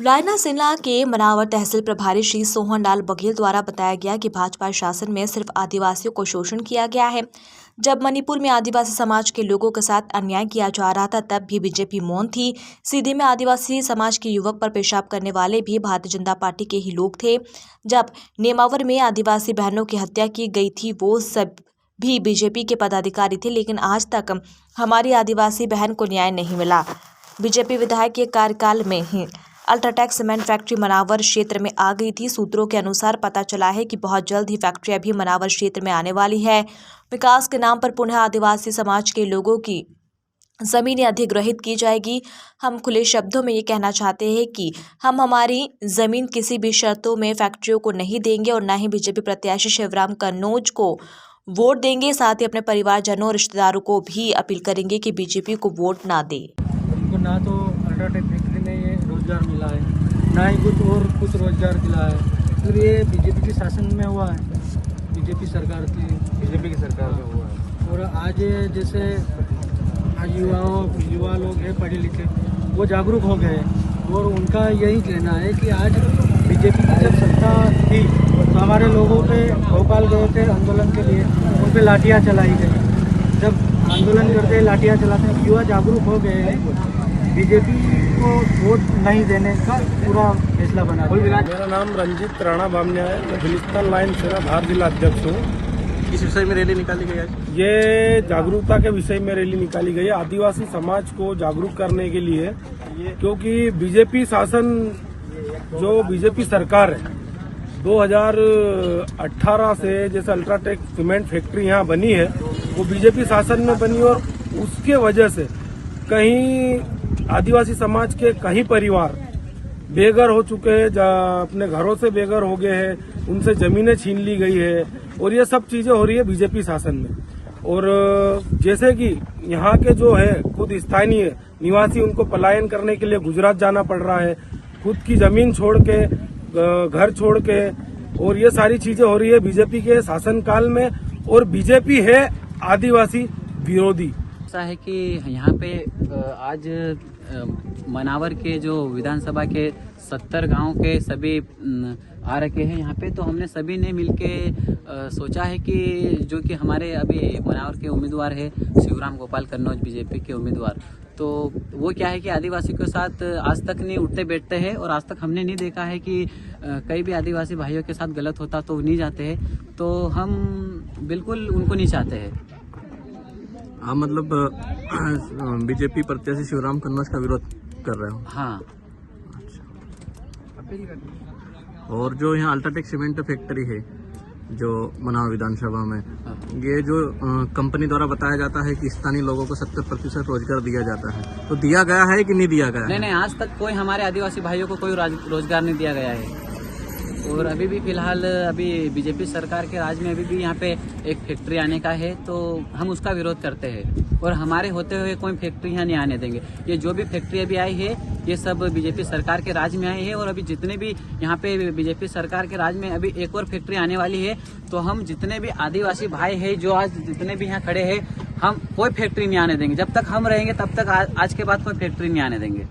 रायना जिला के मनावर तहसील प्रभारी श्री सोहन लाल बघेल द्वारा बताया गया कि भाजपा शासन में सिर्फ आदिवासियों को शोषण किया गया है। जब मणिपुर में आदिवासी समाज के लोगों के साथ अन्याय किया जा रहा था तब भी बीजेपी मौन थी। सीधी में आदिवासी समाज के युवक पर पेशाब करने वाले भी भारतीय जनता पार्टी के ही लोग थे। जब नेमावर में आदिवासी बहनों की हत्या की गई थी वो सब भी बीजेपी के पदाधिकारी थे, लेकिन आज तक हमारी आदिवासी बहन को न्याय नहीं मिला। बीजेपी विधायक के कार्यकाल में ही अल्ट्राटेक सीमेंट फैक्ट्री मनावर क्षेत्र में आ गई थी। सूत्रों के अनुसार पता चला है कि बहुत जल्द ही फैक्ट्री अभी मनावर क्षेत्र में आने वाली है। विकास के नाम पर पुनः आदिवासी समाज के लोगों की जमीनें अधिग्रहित की जाएगी। हम खुले शब्दों में ये कहना चाहते हैं कि हम हमारी जमीन किसी भी शर्तों में फैक्ट्रियों को नहीं देंगे और न ही बीजेपी प्रत्याशी शिवराम कन्नौज को वोट देंगे। साथ ही अपने परिवारजनों और रिश्तेदारों को भी अपील करेंगे कि बीजेपी को वोट ना दे। उनको ना तो अल्ट्राटेक फैक्ट्री में ये रोजगार मिला है, ना ही कुछ रोजगार दिला है। फिर ये बीजेपी के शासन में हुआ है, बीजेपी की सरकार में हुआ है। और आज जैसे आज युवा लोग हैं पढ़े लिखे, वो जागरूक हो गए और उनका यही कहना है कि आज बीजेपी की जब सत्ता थी तो हमारे लोगों पे भोपाल गए थे आंदोलन के लिए, उन पे लाठियाँ चलाई गई। जब आंदोलन करते लाठियाँ चलाते हैं, युवा जागरूक हो गए हैं। बीजेपी को वोट नहीं देने का पूरा फैसला बना। मेरा नाम रंजीत राणा बामनिया है, मैं फिलिस्तीन लाइन सेना भारत जिला अध्यक्ष हूँ। किस विषय में रैली निकाली गई आज? ये जागरूकता के विषय में रैली निकाली गई है, आदिवासी समाज को जागरूक करने के लिए, क्योंकि बीजेपी शासन जो बीजेपी सरकार है 2018 से जैसे अल्ट्राटेक सीमेंट फैक्ट्री यहाँ बनी है वो बीजेपी शासन में बनी और उसके वजह से कहीं आदिवासी समाज के कई परिवार बेघर हो चुके हैं, अपने घरों से बेघर हो गए हैं, उनसे जमीनें छीन ली गई है और ये सब चीजें हो रही है बीजेपी शासन में। और जैसे कि यहाँ के जो है खुद स्थानीय निवासी उनको पलायन करने के लिए गुजरात जाना पड़ रहा है, खुद की जमीन छोड़ के घर छोड़ के, और ये सारी चीजें हो रही है बीजेपी के शासनकाल में। और बीजेपी है आदिवासी विरोधी। ऐसा है कि यहाँ पे आज मनावर के जो विधानसभा के 70 गांव के सभी आ रखे हैं यहाँ पे, तो हमने सभी ने मिलके सोचा है कि जो कि हमारे अभी मनावर के उम्मीदवार है शिवराम गोपाल कन्नौज बीजेपी के उम्मीदवार, तो वो क्या है कि आदिवासी के साथ आज तक नहीं उठते बैठते हैं और आज तक हमने नहीं देखा है कि कई भी आदिवासी भाइयों के साथ गलत होता तो नहीं जाते हैं, तो हम बिल्कुल उनको नहीं चाहते हैं। हाँ, मतलब बीजेपी प्रत्याशी शिवराम कन्नौज का विरोध कर रहे हो? हाँ। और जो यहाँ अल्ट्राटेक सीमेंट फैक्ट्री है जो मनावर विधानसभा में, ये जो कंपनी द्वारा बताया जाता है कि स्थानीय लोगों को 70% रोजगार दिया जाता है, तो दिया गया है कि नहीं दिया गया? नहीं, आज तक कोई हमारे आदिवासी भाइयों को कोई रोजगार नहीं दिया गया है। और अभी भी फिलहाल अभी बीजेपी सरकार के राज में अभी भी यहाँ पे एक फैक्ट्री आने का है, तो हम उसका विरोध करते हैं और हमारे होते हुए कोई फैक्ट्री यहाँ नहीं आने देंगे। ये जो भी फैक्ट्री अभी आई है ये सब बीजेपी सरकार के राज में आई है और अभी जितने भी यहाँ पे बीजेपी सरकार के राज में अभी एक और फैक्ट्री आने वाली है, तो हम जितने भी आदिवासी भाई है जो आज जितने भी यहाँ खड़े हैं, हम कोई फैक्ट्री नहीं आने देंगे। जब तक हम रहेंगे तब तक आज के बाद कोई फैक्ट्री नहीं आने देंगे।